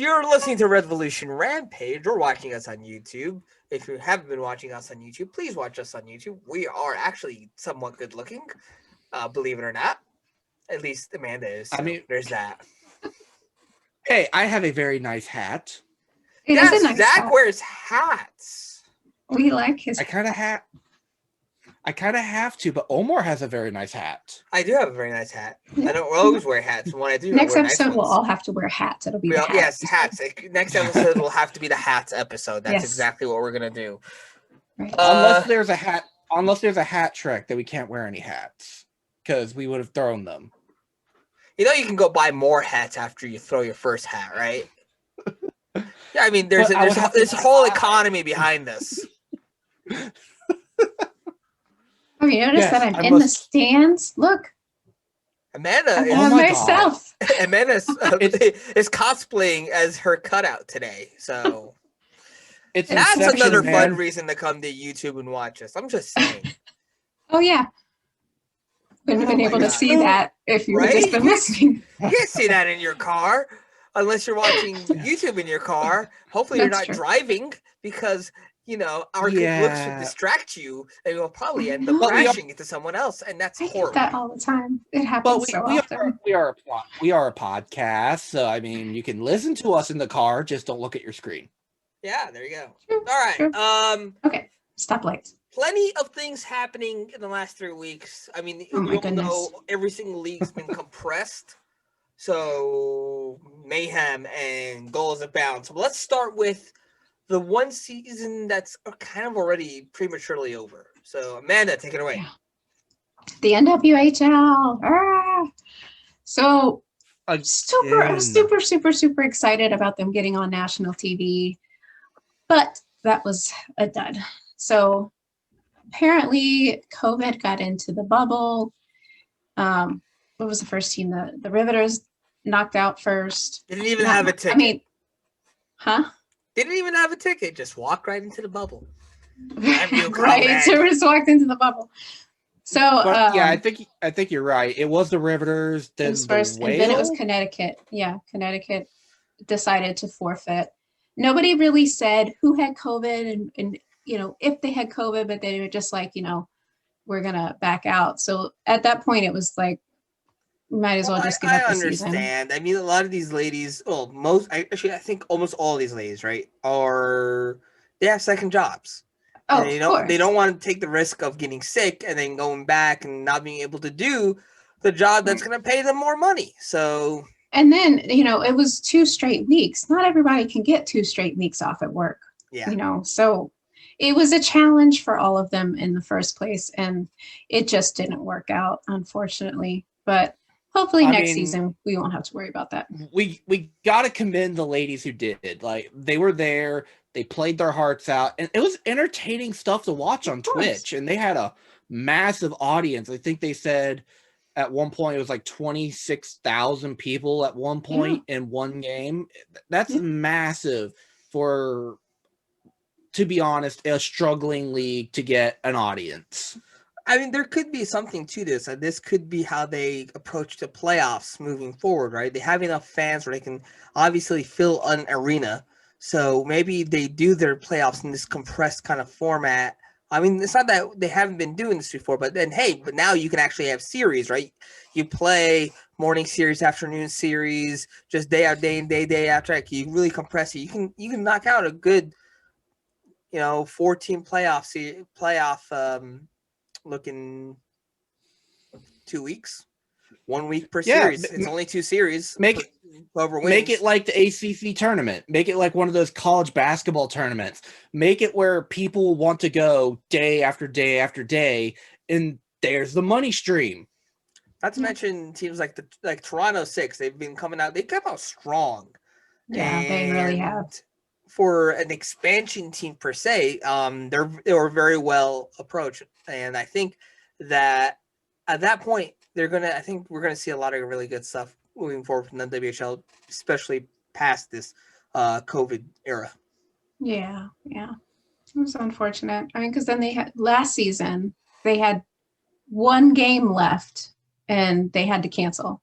You're listening to Revolution Rampage or watching us on YouTube. If you haven't been watching us on YouTube, please watch us on YouTube. We are actually somewhat good looking, believe it or not. At least Amanda is. So there's that. Hey, I have a very nice hat. Yes, Zach wears hats. We like his. I kind of have to, but Omar has a very nice hat. I do have a very nice hat. I don't always wear hats. When I do, next I wear episode nice we'll all have to wear hats. It'll be yes, hats. Next episode will have to be the hats episode. That's exactly what we're gonna do. Right. Unless there's a hat trick that we can't wear any hats because we would have thrown them. You know, you can go buy more hats after you throw your first hat, right? Yeah, I mean, there's this whole economy behind this. Have you noticed that I'm in the stands? Look. Amanda Amanda is cosplaying as her cutout today. So that's another fun reason to come to YouTube and watch us. I'm just saying. Oh, yeah. Wouldn't have been able to see that if you had just been listening. You can't see that in your car unless you're watching YouTube in your car. Hopefully you're not driving because, you know, our good looks would distract you and you'll probably end up crashing into someone else. And that's horrible. I get that all the time. It happens so often. We are a podcast. So, I mean, you can listen to us in the car. Just don't look at your screen. Yeah, there you go. True, all right. True. Okay. Stoplights. Plenty of things happening in the last 3 weeks. I mean, we all know every single league's been compressed. So, mayhem and goals abound. So, let's start with the one season that's kind of already prematurely over. So, Amanda, take it away. Yeah. The NWHL. So, I'm super excited about them getting on national TV. But that was a dud. So, apparently, COVID got into the bubble. What was the first team? The Riveters knocked out first. Didn't even have a ticket. I mean, Didn't even have a ticket. Just walked right into the bubble. Right. So we just walked into the bubble. So yeah, I think you're right. It was the Riveters. Then first, and then it was Connecticut. Yeah, Connecticut decided to forfeit. Nobody really said who had COVID and you know if they had COVID, but they were just like, you know, we're gonna back out. So at that point, it was like, might as well just give up the season. I understand. I mean, a lot of these ladies, I think almost all of these ladies, right, they have second jobs. Oh, they don't want to take the risk of getting sick and then going back and not being able to do the job that's going to pay them more money. So, and then, you know, it was 2 straight weeks. Not everybody can get 2 straight weeks off at work. Yeah. You know, so it was a challenge for all of them in the first place, and it just didn't work out, unfortunately. But hopefully next season we won't have to worry about that. We got to commend the ladies who did. Like, they were there, they played their hearts out, and it was entertaining stuff to watch on Twitch. And they had a massive audience. I think they said at one point it was like 26,000 people at one point in one game. That's massive for, to be honest, a struggling league to get an audience. I mean, there could be something to this. This could be how they approach the playoffs moving forward, right? They have enough fans where they can obviously fill an arena. So maybe they do their playoffs in this compressed kind of format. I mean, it's not that they haven't been doing this before, but now you can actually have series, right? You play morning series, afternoon series, just day out, day after. Like, you really compress it. You can knock out a good, 14 playoff looking 2 weeks, 1 week per series. It's only 2 series. Make it like the ACC tournament. Make it like one of those college basketball tournaments. Make it where people want to go day after day after day, and there's the money stream. Not to mention teams like Toronto 6. They've been coming out. They come out strong. Yeah, they really have. For an expansion team per se, they were very well approached, and I think that at that point we're gonna see a lot of really good stuff moving forward from the WHL, especially past this COVID era. Yeah, it was unfortunate. I mean, because then last season they had 1 game left and they had to cancel.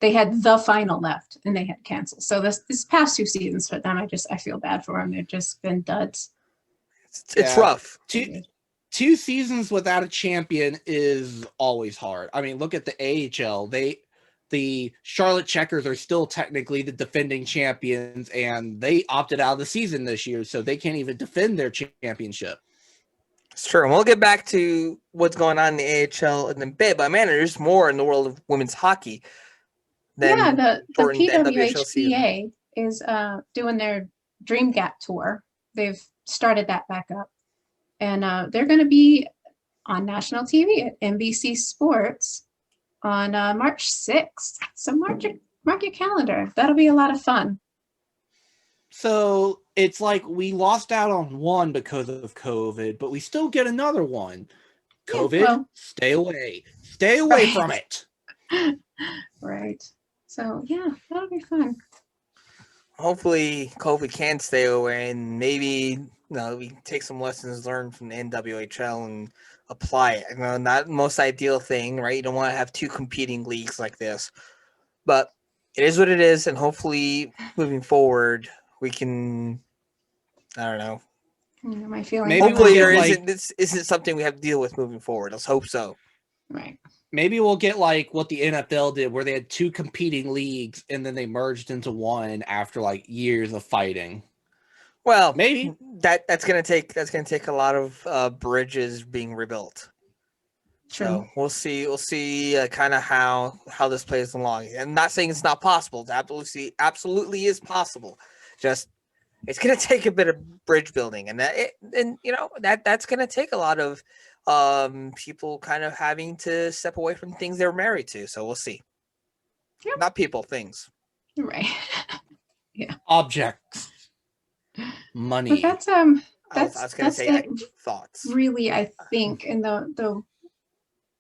they had the final left and they had canceled. So this past 2 seasons for them, I feel bad for them. They've just been duds. It's Yeah. rough. Two seasons without a champion is always hard. I mean, look at the AHL. The Charlotte Checkers are still technically the defending champions, and they opted out of the season this year, so they can't even defend their championship. It's true. And we'll get back to what's going on in the AHL in a bit, but man, there's more in the world of women's hockey than The shortened NWHL season. PWHPA is doing their Dream Gap tour. They've started that back up. And they're going to be on national TV at NBC Sports on March 6th. So mark your calendar. That'll be a lot of fun. So it's like we lost out on one because of COVID, but we still get another one. COVID, Yeah, well, stay away. Stay away from it. right. So yeah, that'll be fun. Hopefully COVID can stay away, and maybe we can take some lessons learned from the NWHL and apply it. Not the most ideal thing, right? You don't want to have two competing leagues like this, but it is what it is, and hopefully moving forward we can, I don't know. My feelings. Maybe Hopefully we'll there get, this isn't something we have to deal with moving forward. Let's hope so. Right. Maybe we'll get like what the NFL did, where they had two competing leagues and then they merged into one after like years of fighting. Well, maybe that's gonna take a lot of bridges being rebuilt. True. So we'll see kind of how this plays along. I'm not saying it's not possible. It absolutely is possible. Just it's gonna take a bit of bridge building, and that's gonna take a lot of people kind of having to step away from things they were married to. So we'll see. Yep. Not people, things. Right. Objects, money. But I was gonna say thoughts. Really, I think in the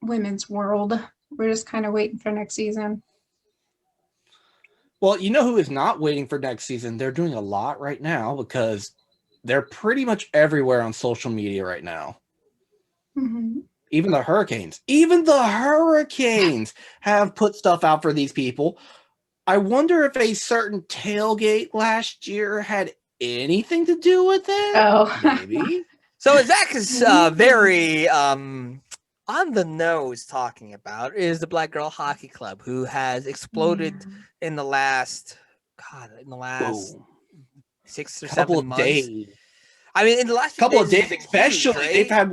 women's world, we're just kind of waiting for next season. Well, you know who is not waiting for next season? They're doing a lot right now because they're pretty much everywhere on social media right now. Mm-hmm. Even the Hurricanes have put stuff out for these people. I wonder if a certain tailgate last year had anything to do with it. Oh, Maybe. So Zach is very on the nose talking about is the Black Girl Hockey Club, who has exploded in the last 6 or 7 months. Days. I mean, in the last couple of days, huge, especially right? they've had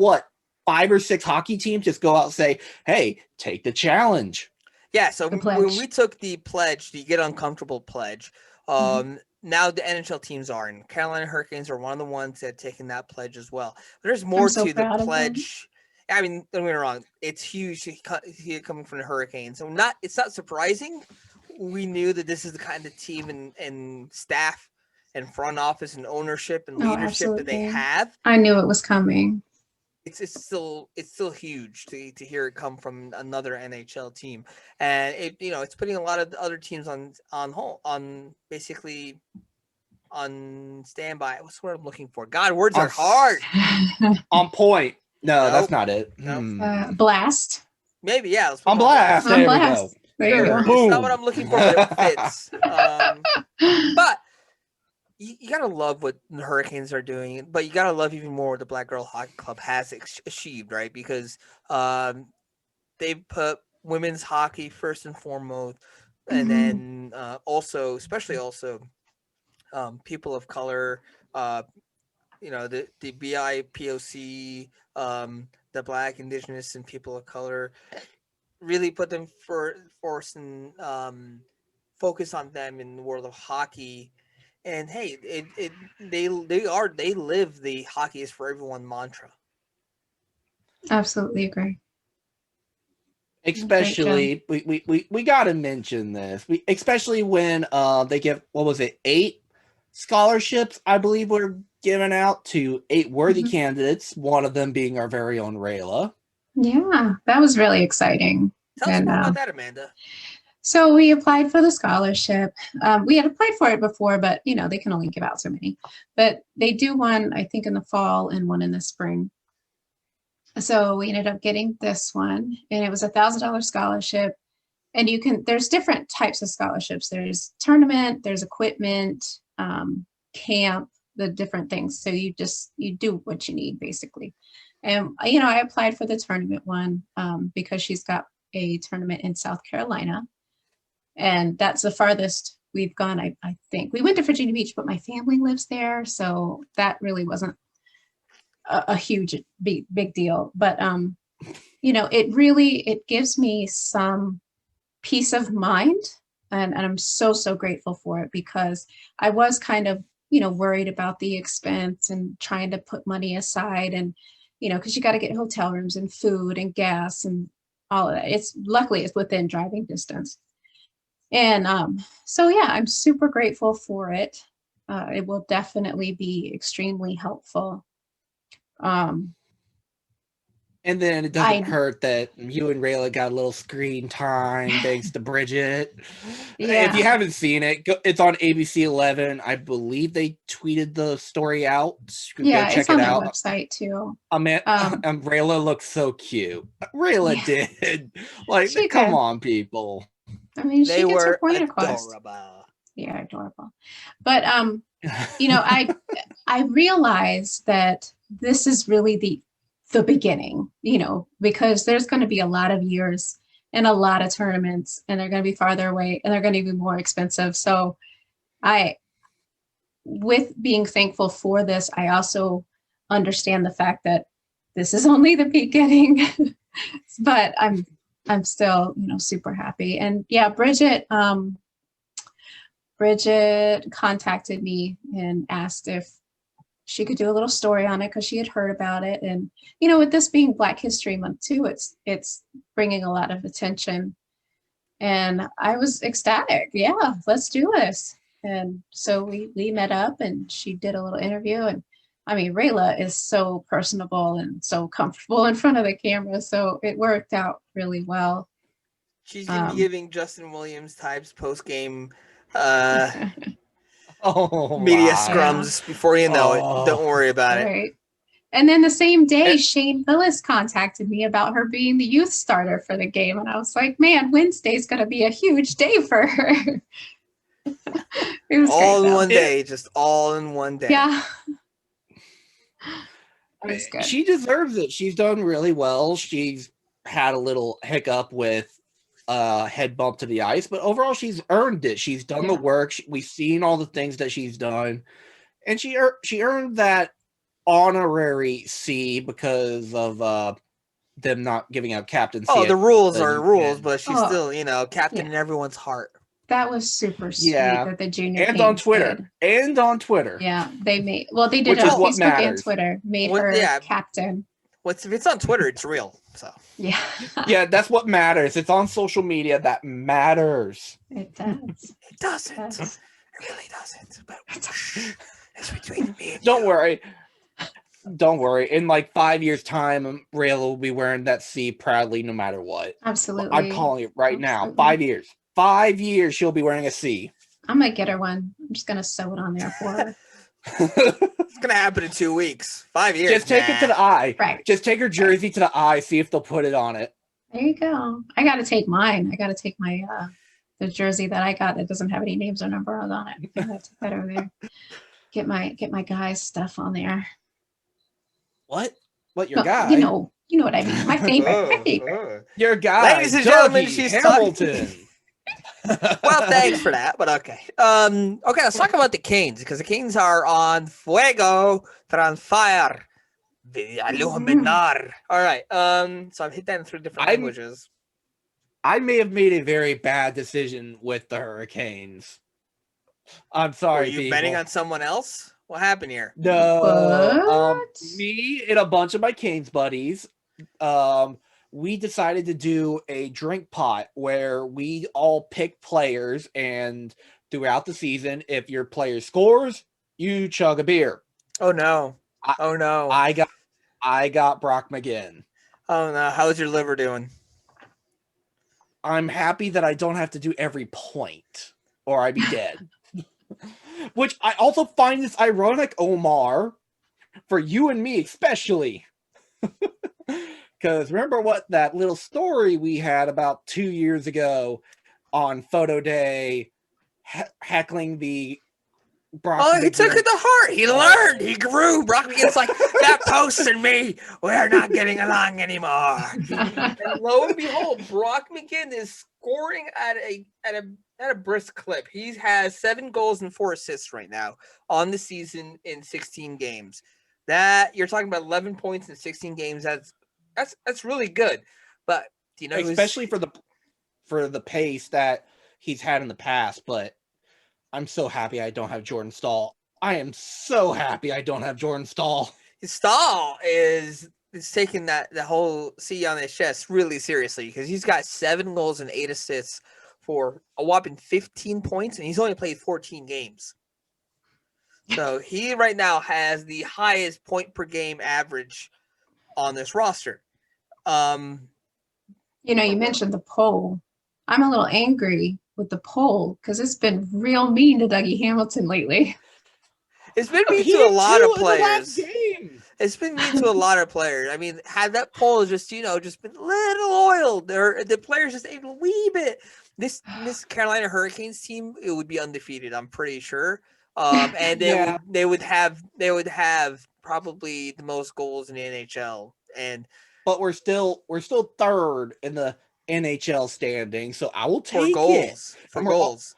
5 or 6 hockey teams just go out and say, "Hey, take the challenge." Yeah. So when we took the pledge, the Get Uncomfortable pledge, now the NHL teams are, and Carolina Hurricanes are one of the ones that have taken that pledge as well. There's more to the pledge. I mean, don't get me wrong, it's huge coming from the Hurricanes. So it's not surprising. We knew that this is the kind of team and staff and front office and ownership and leadership that they have. I knew it was coming. It's still huge to hear it come from another NHL team, and it's putting a lot of the other teams on standby. What's the word I'm looking for? God, words are hard. On point. No, Nope. that's not it. Nope. Blast. Maybe, yeah. Let's on blast. There we go. There you go. It's not what I'm looking for, but it fits. But you gotta love what the Hurricanes are doing, but you gotta love even more what the Black Girl Hockey Club has achieved, right? Because they put women's hockey first and foremost, and then especially people of color, the BIPOC, the Black, Indigenous, and people of color, really put them force and focus on them in the world of hockey. And hey, they live the hockey is for everyone mantra. Absolutely agree. Especially, we got to mention this. Especially when they give 8 scholarships, I believe, were given out to 8 worthy candidates. One of them being our very own Rayla. Yeah, that was really exciting. Tell us more about that, Amanda. So we applied for the scholarship. We had applied for it before, but they can only give out so many. But they do one, I think, in the fall and one in the spring. So we ended up getting this one, and it was $1,000 scholarship. and there's different types of scholarships. There's tournament, there's equipment, camp, the different things. So you do what you need basically. And, I applied for the tournament one because she's got a tournament in South Carolina. And that's the farthest we've gone, I think. We went to Virginia Beach, but my family lives there. So that really wasn't a huge, big deal. But, it gives me some peace of mind. And I'm so, so grateful for it, because I was kind of, worried about the expense and trying to put money aside, and, because you got to get hotel rooms and food and gas and all of that. Luckily it's within driving distance. And so, yeah, I'm super grateful for it. It will definitely be extremely helpful. And then it doesn't hurt that you and Rayla got a little screen time thanks to Bridget. Yeah. If you haven't seen it, it's on ABC 11. I believe they tweeted the story out. Yeah, check it's on it their out. website too. Rayla looks so cute. Rayla did. Come on, people. I mean, she gets her point across. Yeah, adorable. But I realize that this is really the beginning, because there's going to be a lot of years and a lot of tournaments, and they're going to be farther away, and they're going to be more expensive. So with being thankful for this, I also understand the fact that this is only the beginning, but I'm still, super happy. And yeah, Bridget contacted me and asked if she could do a little story on it, because she had heard about it. And, with this being Black History Month too, it's bringing a lot of attention. And I was ecstatic. Yeah, let's do this. And so we met up, and she did a little interview. And I mean, Rayla is so personable and so comfortable in front of the camera. So it worked out really well. She's going to be giving Justin Williams types post-game media scrums before you know it. Don't worry about it. And then the same day, Shane Billis contacted me about her being the youth starter for the game. And I was like, man, Wednesday's going to be a huge day for her. It was all in one day, just all in one day. Yeah. She deserves it. She's done really well. She's had a little hiccup with head bump to the ice, but overall she's earned it. She's done the work. We've seen all the things that she's done, and she earned that honorary C because of them not giving out captaincy. The rules are rules, but she's still, captain in everyone's heart. That was super sweet that the junior and on Twitter did. And on Twitter. Yeah, they did it on Facebook and Twitter. Made her captain. If it's on Twitter, it's real. So yeah. Yeah, that's what matters. It's on social media that matters. It does. It doesn't. It really doesn't. But it's between me and Don't worry. In 5 years' time, Rayla will be wearing that C proudly no matter what. Absolutely. I'm calling it right now. 5 years. 5 years she'll be wearing a C. I'm gonna get her one. I'm just gonna sew it on there for her. It's gonna happen in 2 weeks. 5 years. Just take it to the eye. Right. Just take her jersey to the eye. See if they'll put it on it. There you go. I got to take mine. I got to take my the jersey that I got that doesn't have any names or numbers on it. I got to take that over there. Get my guy's stuff on there. What your guy? You know what I mean. My favorite. Your guy. Ladies and gentlemen, she's Hamilton. Well, thanks for that, but okay. Okay, let's talk about the Canes, because the Canes are on fuego. They're on fire. Iluminar. All right. So I've hit that in 3 different languages. I may have made a very bad decision with the Hurricanes. I'm sorry. Were you betting on someone else? What happened here? No. Me and a bunch of my Canes buddies, we decided to do a drink pot where we all pick players, and throughout the season, if your player scores, you chug a beer. Oh no. I got Brock McGinn. Oh no. How's your liver doing? I'm happy that I don't have to do every point, or I'd be dead. Which I also find this ironic, Omar, for you and me especially. Because remember what that little story we had about 2 years ago on Photo Day, heckling the Brock Oh, he took McGinn. it to heart. He learned. He grew. Brock McGinn's like, that post and me, we're not getting along anymore. And lo and behold, Brock McGinn is scoring at a brisk clip. He has 7 goals and 4 assists right now on the season in 16 games. That you're talking about 11 points in 16 games. That's really good. But you know, especially for the pace that he's had in the past. But I'm so happy I don't have Jordan Stahl. I am so happy I don't have Jordan Stahl. Stahl is taking the whole C on his chest really seriously because he's got 7 goals and 8 assists for a whopping 15 points, and he's only played 14 games. So he right now has the highest point per game average on this roster. You mentioned the poll. I'm a little angry with the poll because it's been real mean to Dougie Hamilton lately. It's been mean to a lot of players. It's been mean to a lot of players. I mean, had that poll just been a little oiled, or the players just a wee bit. This Carolina Hurricanes team, it would be undefeated, I'm pretty sure. And they would have probably the most goals in the NHL. But we're still third in the NHL standing, so I will take goals. it. For goals.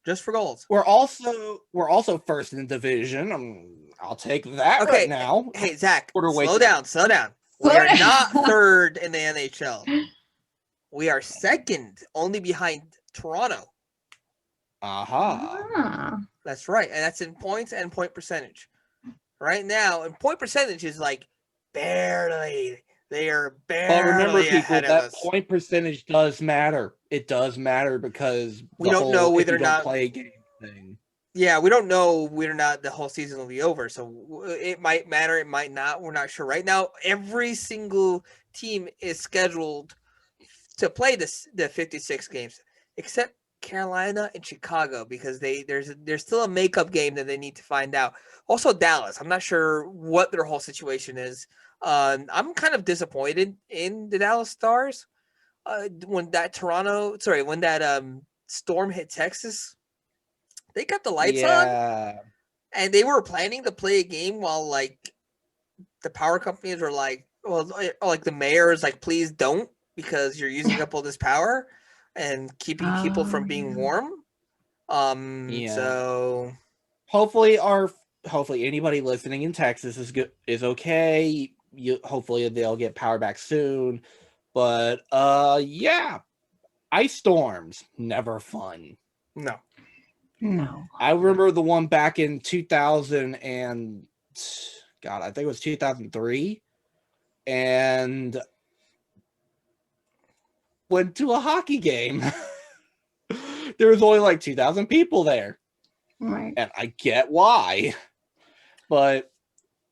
Just for goals. We're also first in the division. I'll take that right now. Hey, Zach, slow down. We are not third in the NHL. We are second, only behind Toronto. Aha. That's right. And that's in points and point percentage. Right now, and point percentage is like barely. They are barely but remember, people, ahead of that us. point percentage does matter. It does matter because we don't know whether or not play a game thing. Yeah, we don't know whether or not the whole season will be over. So it might matter, it might not. We're not sure. Right now, every single team is scheduled to play the 56 games, except Carolina and Chicago, because there's still a makeup game that they need to find out. Also, Dallas. I'm not sure what their whole situation is. I'm kind of disappointed in the Dallas Stars. When that storm hit Texas, they got the lights on, and they were planning to play a game while like the power companies were like, well, like the mayor is like, please don't, because you're using up all this power and keeping people from being warm. So hopefully anybody listening in Texas is okay. Hopefully they'll get power back soon. But ice storms, never fun. No. I remember the one back in 2000 and I think it was 2003, and went to a hockey game. There was only like 2,000 people there. Right. And I get why. But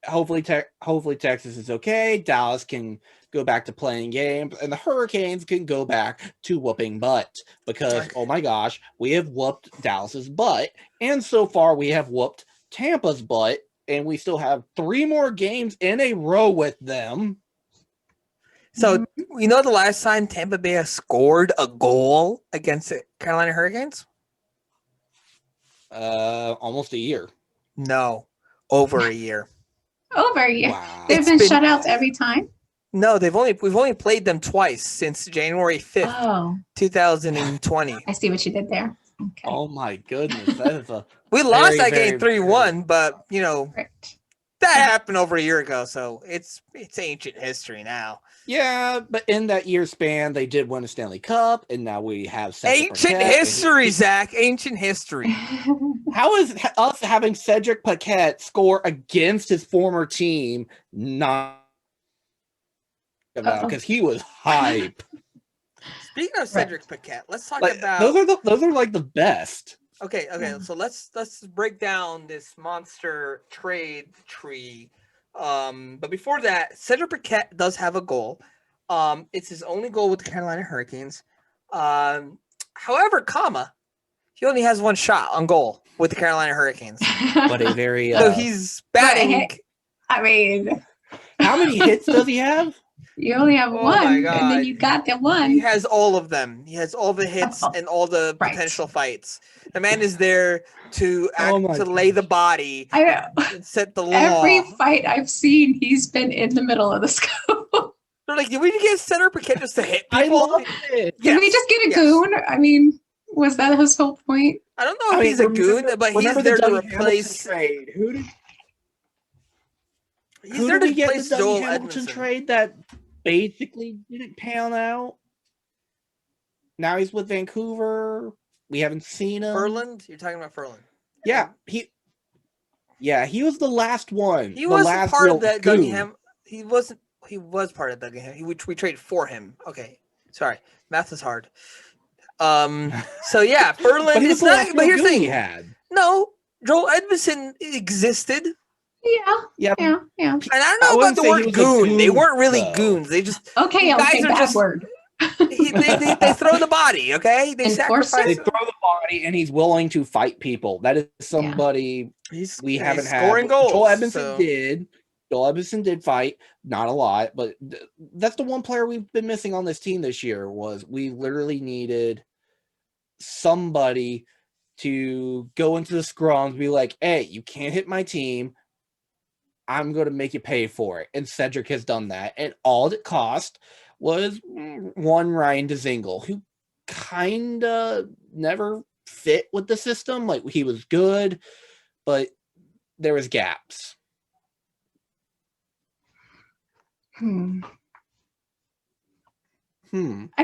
hopefully Texas is okay. Dallas can go back to playing games, and the Hurricanes can go back to whooping butt, because oh my gosh, we have whooped Dallas's butt, and so far we have whooped Tampa's butt, and we still have 3 more games in a row with them. So you know the last time Tampa Bay has scored a goal against the Carolina Hurricanes? Almost a year. No, over a year. Over a year. Wow. They've been shutouts every time. No, we've only played them twice since January 5th, 2020. I see what you did there. Okay. Oh my goodness, that is a we lost that game 3-1, but that happened over a year ago, so it's ancient history now. Yeah, but in that year span, they did win a Stanley Cup, and now we have ancient history, Zach. Ancient history. How is us having Cedric Paquette score against his former team not about, because he was hype? Speaking of Cedric Paquette, let's talk about those are like the best. Okay. So let's break down this monster trade tree. But before that, Cedric Paquette does have a goal. It's his only goal with the Carolina Hurricanes. However, he only has 1 shot on goal with the Carolina Hurricanes. But a very so he's batting. I mean, how many hits does he have? You only have Oh one, my and then God. you got the He one. has all of them. He has all the hits Oh, and all the right. potential fights. The man is there to Oh my lay the body I and set the law. every fight I've seen, he's been in the middle of the scope. They're like, did we get Cedric Paquette just to hit I people? love it. Did we just get a yes. goon? I mean, was that his whole point? I don't know if he's a goon, but he's remember there the to Dougie Hamilton replace. trade. He's Who there did to we get the replace Dougie Joel Hamilton Edmondson. trade that basically didn't pan out? Now he's with Vancouver. We haven't seen him. Ferland? You're talking about Ferland. Yeah, he was the last one. He the wasn't last part real of that goon. Dougie Ham. He wasn't. He was part of Dougie Ham. We traded for him. Okay, sorry, math is hard. So yeah, Ferland. But he was It's the last not. But real here's the goon thing. he had. No, Joel Edmondson existed, Yeah. Yeah, and I don't I know wouldn't about the say he word was a goon. They goon, weren't really though. goons. They just Okay, You guys are bad just- word. they throw the body. Okay, they Enforcer? sacrifice. they throw the body, and he's willing to fight people. That is somebody we haven't had. scoring goals. Joel Edmondson so- did. Joel Edmondson did fight, not a lot, but that's the one player we've been missing on this team this year. Was we literally needed somebody to go into the scrums and be like, "Hey, you can't hit my team. I'm going to make you pay for it." And Cedric has done that, and all it cost was one Ryan Dzingel, who kind of never fit with the system. Like, he was good, but there was gaps. I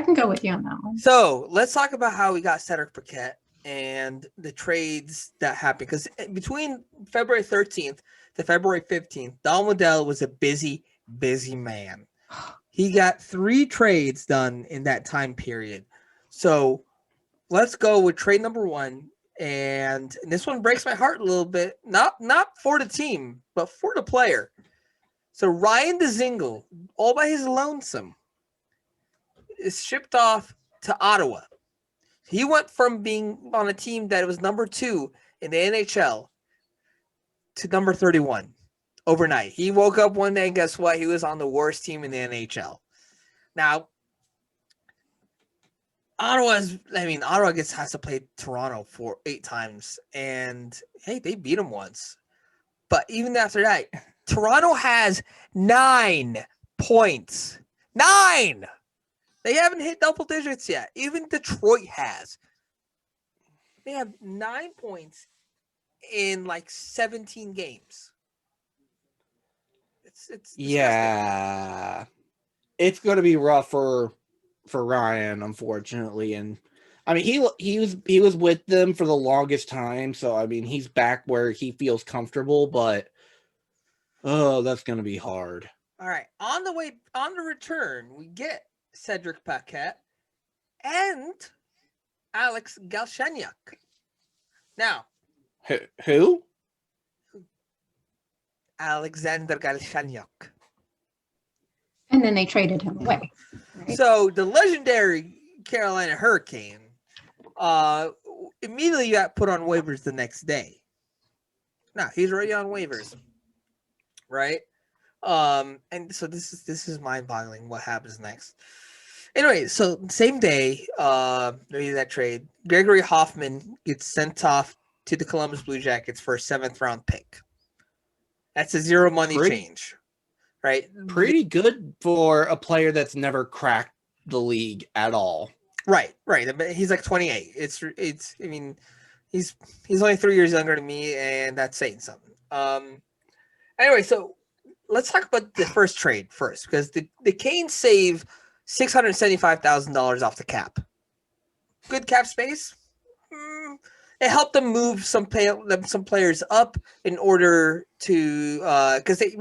can go with you on that one. So let's talk about how we got Cedric Paquette and the trades that happened. Because between February 13th to February 15th, Don Waddell was a busy man. He got 3 trades done in that time period. So let's go with trade number 1. And this one breaks my heart a little bit. Not for the team, but for the player. So Ryan Dzingel, all by his lonesome, is shipped off to Ottawa. He went from being on a team that was number 2 in the NHL to number 31 overnight. He woke up one day and guess what? He was on the worst team in the NHL. Now, Ottawa has to play Toronto for 8 times, and hey, they beat them once. But even after that, Toronto has 9 points. 9! They haven't hit double digits yet. Even Detroit has. They have 9 points in like 17 games. It's disgusting. Yeah, it's going to be rough for Ryan, unfortunately. And I mean, he was with them for the longest time, so I mean, he's back where he feels comfortable. But that's going to be hard. All right, on the return, we get Cedric Paquette and Alex Galchenyuk. Now, Who? Alexander Galchenyuk. And then they traded him away. Right? So the legendary Carolina Hurricane immediately got put on waivers the next day. Now he's already on waivers, right? And so this is mind-boggling what happens next. Anyway, so same day, that trade, Gregory Hoffman gets sent off to the Columbus Blue Jackets for a 7th round pick. That's a zero money change, right? Pretty good for a player that's never cracked the league at all. Right. He's like 28. It's. I mean, he's only 3 years younger than me, and that's saying something. Anyway, so let's talk about the first trade first, because the Canes save $675,000 off the cap. Good cap space. It helped them move some players up in order to because they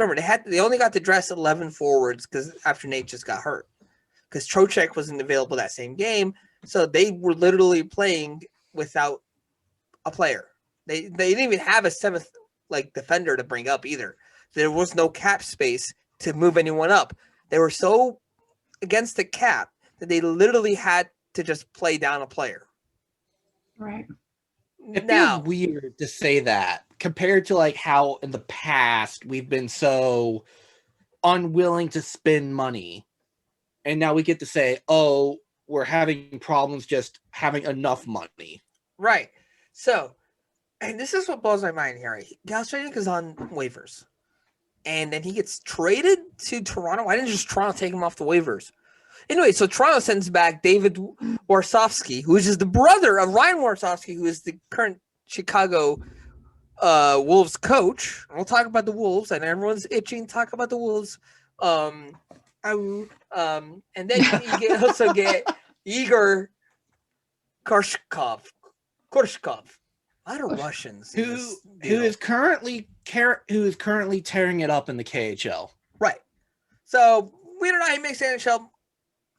only got to dress 11 forwards because after Nate just got hurt, because Trocheck wasn't available that same game, so they were literally playing without a player. They didn't even have a 7th defender to bring up either. There was no cap space to move anyone up. They were so against the cap that they literally had to just play down a player. Right. It Now, feels weird to say that compared to how in the past we've been so unwilling to spend money. and now we get to say, oh, we're having problems just having enough money. Right. So, and this is what blows my mind here. Galchenyuk is on waivers, and then he gets traded to Toronto. Why didn't just Toronto take him off the waivers? Anyway, so Toronto sends back David Warsofsky, who is just the brother of Ryan Warsofsky, who is the current Chicago Wolves coach. We'll talk about the Wolves, and everyone's itching to talk about the Wolves. And then you also get Igor Korshkov. A lot of Russians. Who is currently tearing it up in the KHL. Right. So we don't know how he makes the NHL.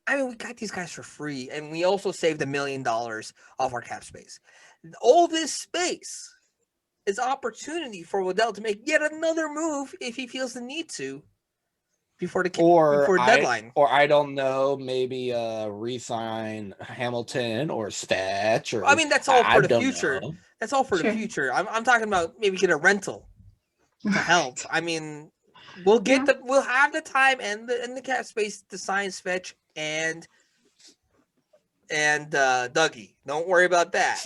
I mean, we got these guys for free, and we also saved $1 million off our cap space. All this space is opportunity for Waddell to make yet another move if he feels the need to before deadline. Or I don't know, maybe re-sign Hamilton or Svetch. Or I mean, that's all for the don't future. know. That's all for the future. I'm talking about maybe get a rental to help. I mean, we'll have the time and the cap space to sign Svetch and Dougie. Don't worry about that.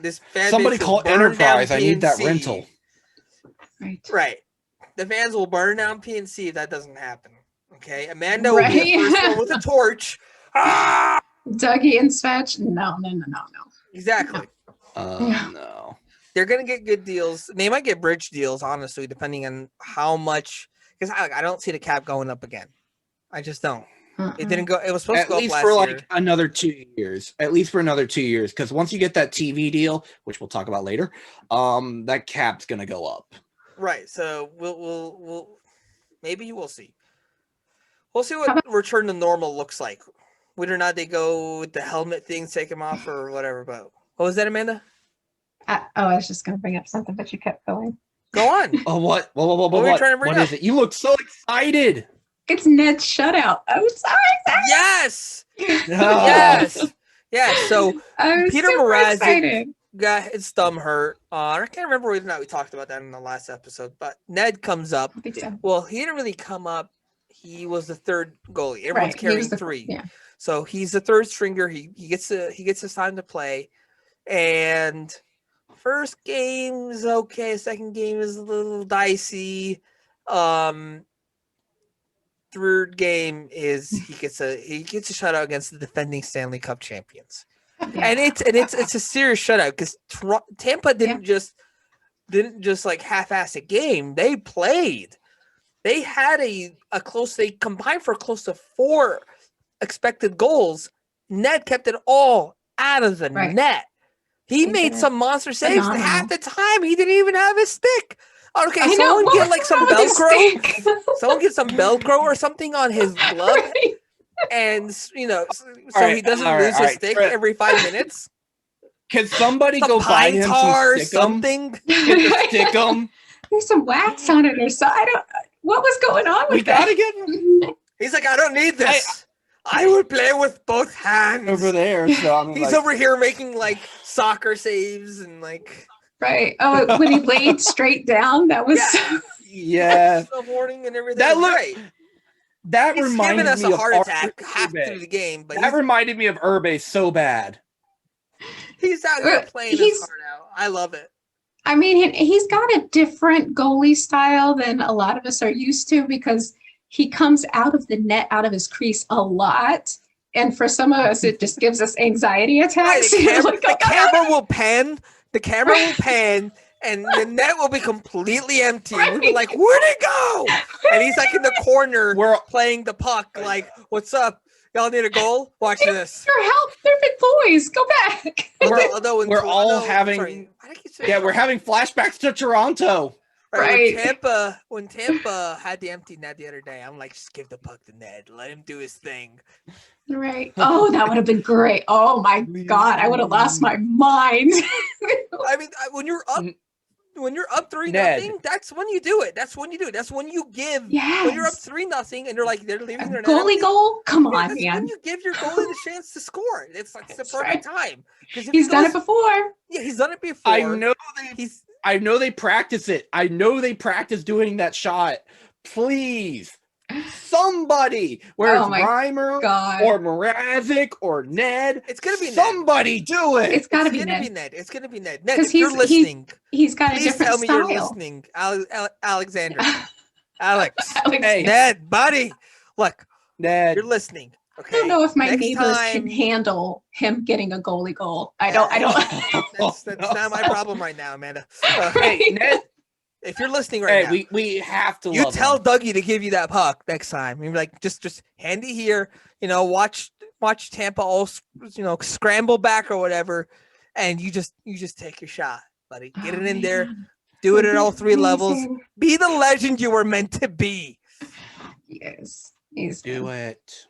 This fan Somebody base will call burn Enterprise. down I need that PNC. rental. Right. The fans will burn down PNC if that doesn't happen. Okay. Amanda will be the first one with a torch. Ah! Dougie and Svetch? No. Exactly. No. They're gonna get good deals. They might get bridge deals, honestly, depending on how much. Because I don't see the cap going up again. I just don't. It didn't go. It was supposed to go up last year. At least for another 2 years. At least for another 2 years, because once you get that TV deal, which we'll talk about later, that cap's gonna go up. Right. So we'll maybe we'll see. We'll see what return to normal looks like. Whether or not they go with the helmet thing, take them off or whatever. But what was that, Amanda? I was just going to bring up something, but you kept going. Go on. Oh, what? What were you trying to bring up? Is it? You look so excited. It's Ned's shutout. I'm sorry. Yes. No. Yes. So Peter Mrazek Mrazek got his thumb hurt. I can't remember whether or not we talked about that in the last episode, but Ned comes up. Well, he didn't really come up. He was the third goalie. Everyone's carrying three. Yeah. So he's the third stringer. He gets his time to play. And first game is okay. Second game is a little dicey. Third game is he gets a shutout against the defending Stanley Cup champions. Yeah. And it's a serious shutout because Tampa didn't just like half-ass a game. They played. They had a close. They combined for close to 4 expected goals. Ned kept it all out of the net. He made some monster saves. Half the time, he didn't even have his stick. Okay, someone get like some Velcro. Someone get some Velcro or something on his glove, and so he doesn't lose his stick every 5 minutes. Can somebody go buy him some something? Stick him. There's some wax on it or something. What was going on with that? We gotta get him. He's like, I don't need this. I would play with both hands over there. So I mean, he's over here making like soccer saves and like. Right. Oh, when he played straight down, that was snowboarding and everything. That looked right. That he's reminded us me a heart of attack half through the game, but that reminded me of Urbe so bad. He's out here playing his heart out. I love it. I mean, he's got a different goalie style than a lot of us are used to because he comes out of the net, out of his crease a lot. And for some of us, it just gives us anxiety attacks. Right, the camera will pan. The camera will pan, and the net will be completely empty. Right. We'll be like, where'd it go? And he's like in the corner playing the puck, like, what's up? Y'all need a goal? Watch this. Your help, perfect boys. Go back. We're having flashbacks to Toronto. Right. When Tampa had the empty net the other day, I'm like, just give the puck to Ned. Let him do his thing. Right. Oh, that would have been great. Oh my God. I would have lost my mind. I mean, when you're up 3-0, that's when you do it. That's when you give. Yes. When you're up 3-0 and they're leaving their goalie goal. Come on, man. When you give your goalie the chance to score, it's like the perfect time. He's done it before. Yeah, he's done it before. I know they practice it. I know they practice doing that shot. Please Somebody, whether Oh it's my Reimer God. or Mrazek or Ned, It's gonna be Ned. somebody do it. It's got to It's be gonna be Ned. Ned. It's gonna be Ned. Ned, 'Cause if you're listening, He's got a please different tell me style. you're listening, Alexander, Alex, Alex, Hey. Ned, buddy. Look, Ned, you're listening. I Okay. don't know if my Next neighbors time- can handle him getting a goalie goal. I don't. That's not my problem right now, Amanda. Hey, Ned. If you're listening right Hey, now, we have to you love tell him. Dougie to give you that puck next time. You're like, just hand it here. Watch Tampa all scramble back or whatever, and you just take your shot, buddy. Get it in there. Do it at all three levels. Be the legend you were meant to be. Yes, he's Do good. it.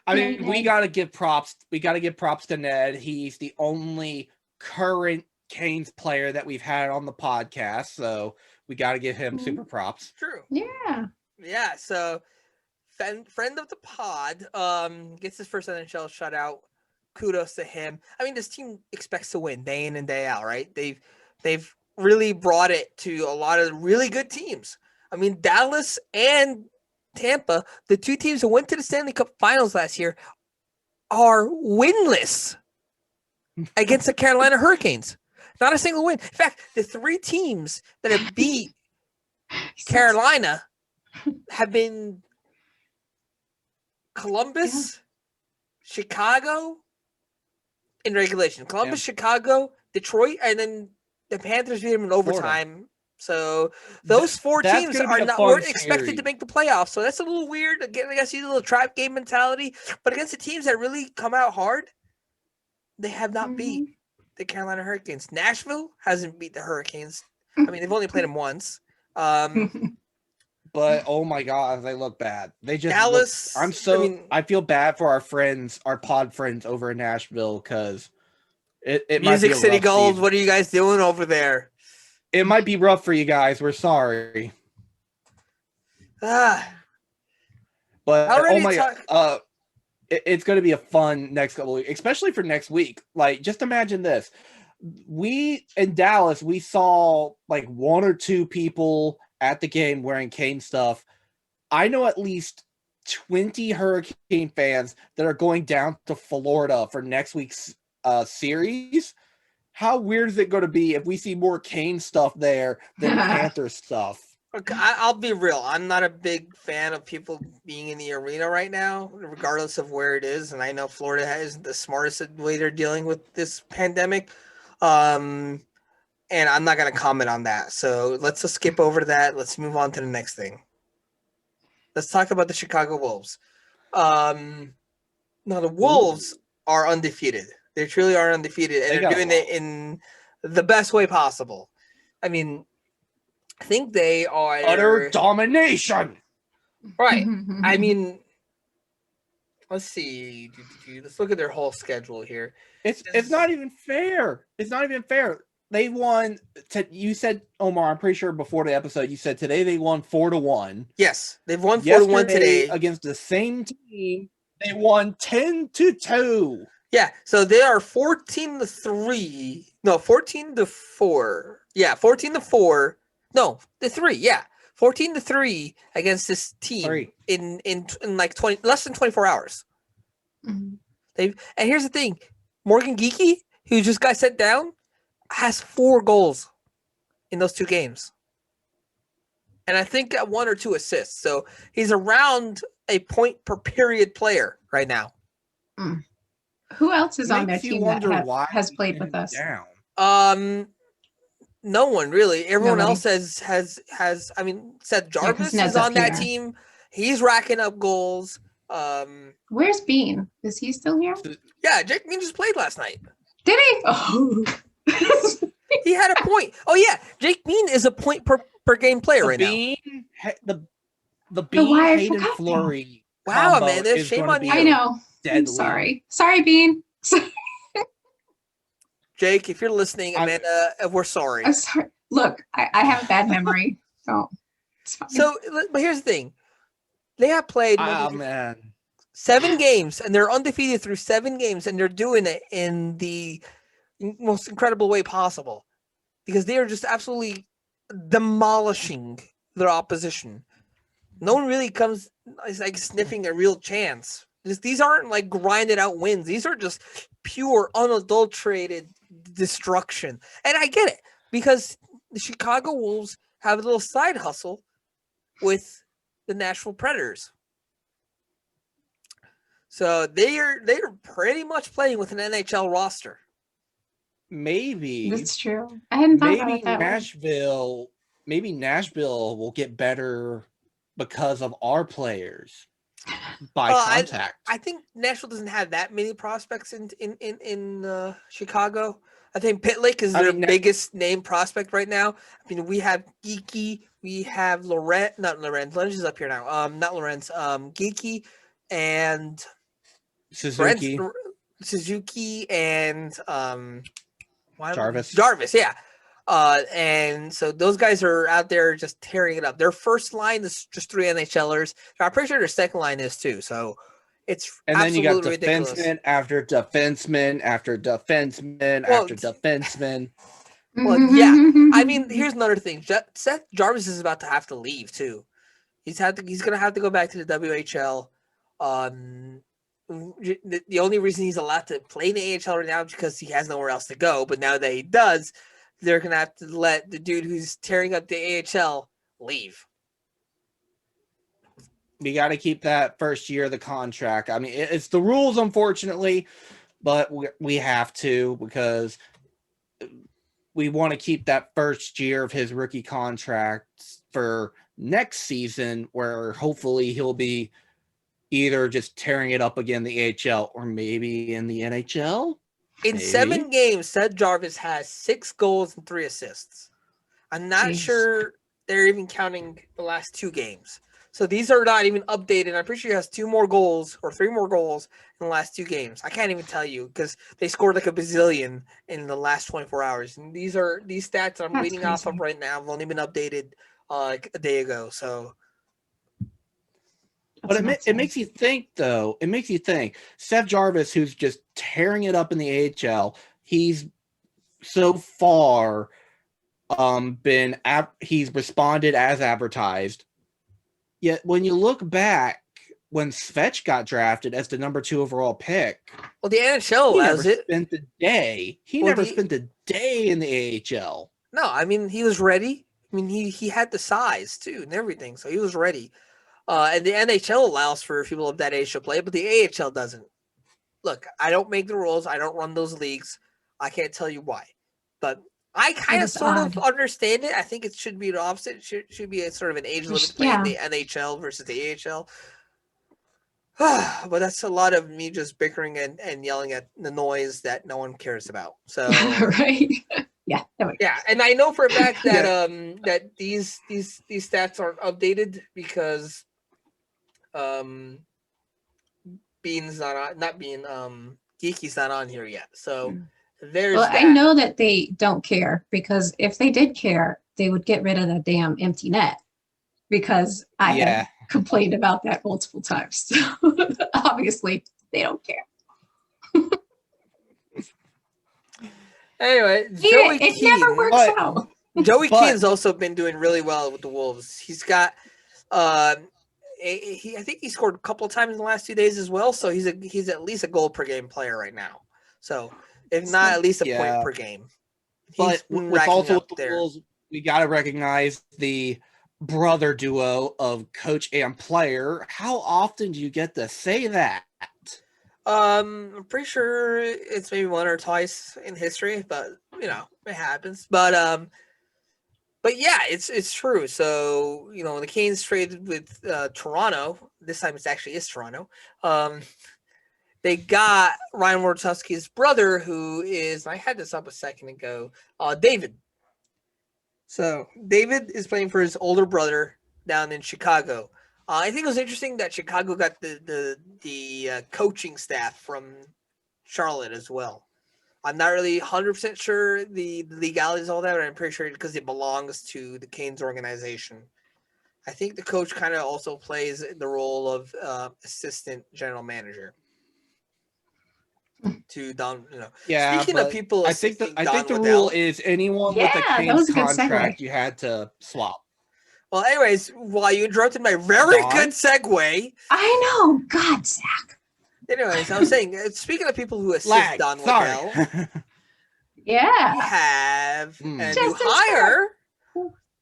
I mean, Yeah, we Ned. gotta give props. We gotta give props to Ned. He's the only current Canes player that we've had on the podcast, so we gotta give him Mhm. super props. True. Yeah. Yeah. So, friend of the pod, gets his first NHL shutout. Kudos to him. I mean, this team expects to win day in and day out, right? They've really brought it to a lot of really good teams. I mean, Dallas and Tampa, the two teams that went to the Stanley Cup Finals last year, are winless against the Carolina Hurricanes. Not a single win. In fact, the three teams that have beat Carolina have been Columbus, Chicago in regulation. Columbus, Chicago, Detroit, and then the Panthers beat them in overtime. So those four That's teams gonna be are a not fun weren't expected series. to make the playoffs. So that's a little weird. Again, I guess you a little trap game mentality. But against the teams that really come out hard, they have not beat the Carolina Hurricanes. Nashville hasn't beat the Hurricanes. I mean, they've only played them once. But oh my god, they look bad. They just Dallas. I feel bad for our friends, our pod friends over in Nashville, because it might be Music a City rough Gold. season. What are you guys doing over there? It might be rough for you guys. We're sorry. Ah, But Already oh my talk- god, it's going to be a fun next couple of weeks, especially for next week. Like, just imagine this: we in Dallas, we saw like one or two people at the game wearing Cane stuff. I know at least 20 Hurricane fans that are going down to Florida for next week's series. How weird is it going to be if we see more Cane stuff there than Panther stuff? Okay, I'll be real. I'm not a big fan of people being in the arena right now, regardless of where it is. And I know Florida isn't the smartest way they're dealing with this pandemic. And I'm not going to comment on that. So let's just skip over to that. Let's move on to the next thing. Let's talk about the Chicago Wolves. Now, the Wolves are undefeated. They truly are undefeated, and they're doing it in the best way possible. I mean, I think they are utter domination. Right. I mean, let's see. Let's look at their whole schedule here. It's not even fair. It's not even fair. They won. You said, Omar, I'm pretty sure before the episode, you said today they won 4-1. Yes, they've won 4-1 today against the same team. They won 10-2. Yeah, so they are 14-3. No, 14-4. Yeah, 14-4. No, the 3. Yeah, 14-3 against this team in like less than 24 hours. Mhm. And here's the thing: Morgan Geekie, who just got sent down, has 4 goals in those 2 games, and I think 1 or 2 assists. So he's around a point per period player right now. Who else is on their Makes you team that wonder why has he played sent with him us? down. No one really. Everyone Nobody. else has. I mean, Seth 'cause Jarvis Ned's is up on that here. team. He's racking up goals. Where's Bean? Is he still here? Yeah, Jake Bean just played last night. Did he? Oh. He had a point. Oh yeah, Jake Bean is a point per game player right now. The Bean why I Hayden forgot that. Fleury. Wow, combo Amanda, is shame gonna on be you. I know. I'm deadly. sorry, Bean. Jake, if you're listening, Amanda, we're sorry. I'm sorry. Look, I have a bad memory. So it's fine. So, but here's the thing: they have played Man. 7 games, and they're undefeated through 7 games, and they're doing it in the most incredible way possible because they are just absolutely demolishing their opposition. no one really comes is like sniffing a real chance. These aren't like grinded out wins. These are just pure, unadulterated destruction. And I get it because the Chicago Wolves have a little side hustle with the Nashville Predators. So they're pretty much playing with an NHL roster. Maybe That's true. I hadn't thought about maybe it that way. Nashville will get better because of our players by I contact. think Nashville doesn't have that many prospects in Chicago. I think Pitlick is their biggest name prospect right now. I mean, we have Geeky, we have Lorenz is up here now. Not Lorenz, Geeky and Suzuki and Jarvis. Jarvis, yeah. And so those guys are out there just tearing it up. Their first line is just 3 NHLers. I'm pretty sure their second line is too. So it's and then you got ridiculous. defenseman after defenseman after defenseman after defenseman. Well, yeah. I mean, here's another thing. Seth Jarvis is about to have to leave too. He's going to have to go back to the WHL. The only reason he's allowed to play in the AHL right now is because he has nowhere else to go. But now that he does, they're going to have to let the dude who's tearing up the AHL leave. We got to keep that first year of the contract. I mean, it's the rules, unfortunately, but we have to because we want to keep that first year of his rookie contract for next season, where hopefully he'll be either just tearing it up again in the AHL or maybe in the NHL. In 7 games, Seth Jarvis has 6 goals and 3 assists. I'm not sure they're even counting the last 2 games. So these are not even updated. I'm pretty sure he has 2 more goals or 3 more goals in the last 2 games. I can't even tell you because they scored like a bazillion in the last 24 hours. And these stats I'm reading off of right now have only been updated like a day ago. So. But it makes you think, though. It makes you think. Seth Jarvis, who's just tearing it up in the AHL, he's so far he's responded as advertised. Yet when you look back, when Svetch got drafted as the number 2 overall pick, well, the NHL allows it. He never spent a day in the AHL. No, I mean he was ready. I mean he had the size too and everything, so he was ready. And the NHL allows for people of that age to play, but the AHL doesn't. Look, I don't make the rules. I don't run those leagues. I can't tell you why. But I kind of sort of understand it. I think it should be the opposite. It should be a sort of an age limit playing the NHL versus the AHL. But that's a lot of me just bickering and yelling at the noise that no one cares about. So right. Yeah. Yeah, and I know for a fact that that these stats aren't updated because Bean's not being Geeky's not on here yet. So there's that. I know that they don't care because if they did care, they would get rid of the damn empty net because I have complained about that multiple times. So obviously they don't care. Anyway, Joey Keane. It never works out. Joey Keane's also been doing really well with the Wolves. He's got I think he scored a couple of times in the last 2 days as well. So he's at least a goal per game player right now. So if not at least a point per game. But with also with the Wolves, we got to recognize the brother duo of coach and player. How often do you get to say that? I'm pretty sure it's maybe 1 or twice in history, but it happens. But yeah, it's true. So when the Canes traded with Toronto, this time it actually is Toronto. They got Ryan Wojciechowski's brother, who is, I had this up a second ago, David. So David is playing for his older brother down in Chicago. I think it was interesting that Chicago got the coaching staff from Charlotte as well. I'm not really 100% sure the legalities of all that, but I'm pretty sure because it belongs to the Canes organization. I think the coach kind of also plays the role of assistant general manager. To Don, Yeah. Speaking of people, I think the rule is anyone with a Canes contract you had to swap. Well, anyways, while you interrupted my very Dawn? good segue, I know. God, Zach. anyways, I was saying, speaking of people who assist Lag. Don Sorry. Waddell, Yeah. we have a new Justin hire.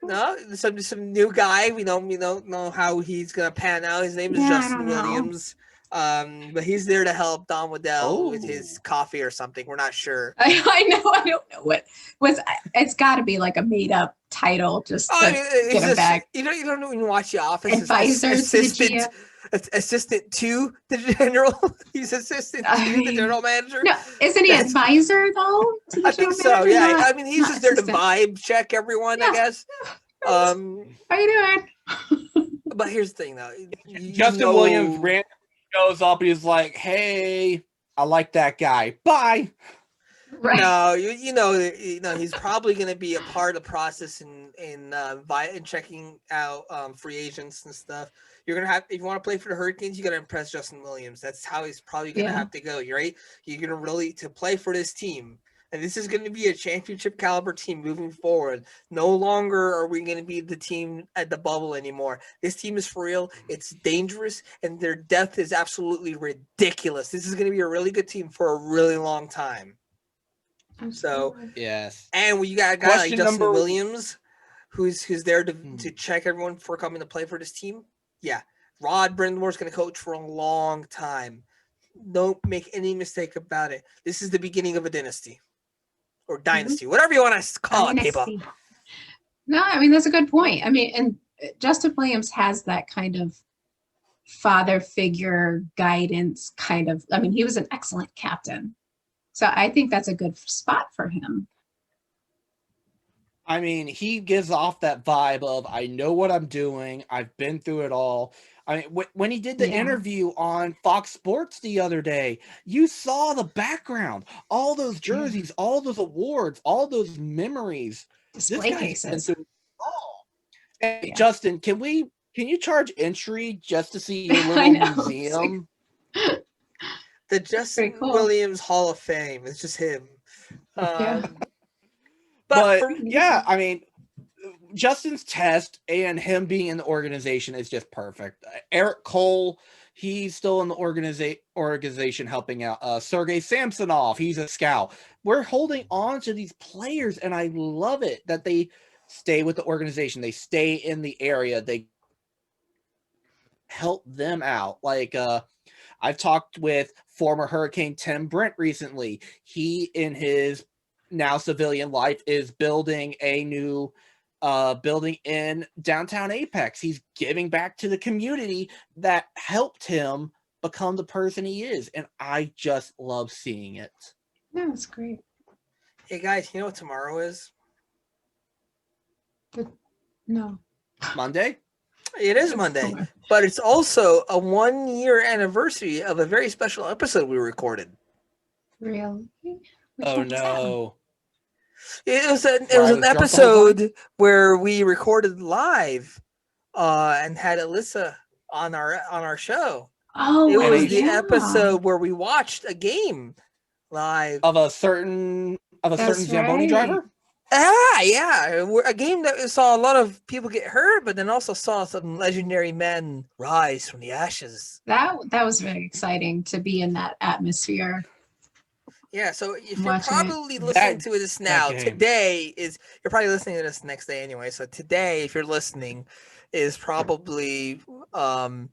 No, some new guy. We don't know how he's gonna pan out. His name is Yeah, I Justin don't know. Williams. But he's there to help Don Waddell with his Oh. coffee or something. We're not sure. I know. I don't know what was. It's got to be like a made up title just to I mean, it's get him just, back. you don't even watch The Office. It's Advisor to the assistant, GM. assistant to the general. He's assistant I to the mean, general manager. No, isn't he That's- advisor though? To the I think general so. manager? Yeah. Not- I mean, he's not just there to assistant. vibe check everyone. I Yeah. guess. How you doing? But here's the thing, though. Justin Williams randomly goes up. He's like, "Hey, I like that guy. Bye." Right. No, you know, he's probably going to be a part of the process in checking out free agents and stuff. You're gonna have, if you want to play for the Hurricanes, you got to impress Justin Williams. That's how he's probably going to Yeah. have to go. Right? You're going to really to play for this team, and this is going to be a championship caliber team moving forward. No longer are we going to be the team at the bubble anymore. This team is for real. It's dangerous, and their depth is absolutely ridiculous. This is going to be a really good team for a really long time. So, Yes. and when you got a guy Question like Justin number- Williams, who's there to Hmm. check everyone for coming to play for this team, yeah, Rod Brind'Amour's going to coach for a long time. Don't make any mistake about it. This is the beginning of a dynasty or dynasty, whatever you want to call it, people. Dynasty. No, I mean that's a good point. I mean, and Justin Williams has that kind of father figure guidance kind of. I mean, he was an excellent captain, so I think that's a good spot for him. I mean, he gives off that vibe of, I know what I'm doing. I've been through it all. I mean, when he did the Yeah. interview on Fox Sports the other day, you saw the background, all those jerseys, all those awards, all those memories. Display guy's been cases. through it all. Hey, Yeah. Justin, can you charge entry just to see your I little know, it's like- museum? The Justin cool. Williams Hall of Fame. It's just him. Yeah. But for- yeah, I mean, Justin's test and him being in the organization is just perfect. Eric Cole, he's still in the organization helping out. Sergei Samsonov, he's a scout. We're holding on to these players, and I love it that they stay with the organization. They stay in the area. They help them out. Like I've talked with former Hurricane Tim Brent recently. He, in his now civilian life, is building a new building in downtown Apex. He's giving back to the community that helped him become the person he is, and I just love seeing it. No, it's great. Hey guys, you know what tomorrow is? No. Monday? It is Monday, but it's also a 1-year anniversary of a very special episode we recorded. Really? Which Oh one was that one? no. It was Where I an was drunk the whole episode where we recorded live and had Alyssa on our show. Oh, It was right, the yeah. episode where we watched a game live. Of a certain That's Zamboni right. driver? Yeah, a game that saw a lot of people get hurt, but then also saw some legendary men rise from the ashes. That was very exciting to be in that atmosphere. Yeah, so if you're Watching it. probably listening to this now, game. today is, you're probably listening to this next day anyway. So today, if you're listening, is probably the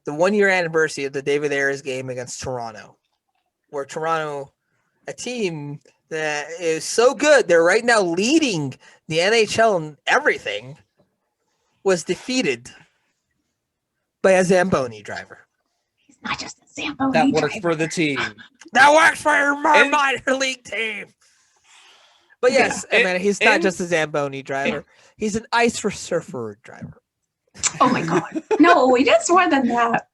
1-year anniversary of the David Ayres game against Toronto, where Toronto, a team that is so good, they're right now leading the NHL and everything, was defeated by a Zamboni driver. He's not just a Zamboni That works driver. for the team. That works for my And- minor league team. But yes, Yeah. I mean, he's not And- just a Zamboni driver. He's an ice for surfer driver. Oh my god. No, he does more than that.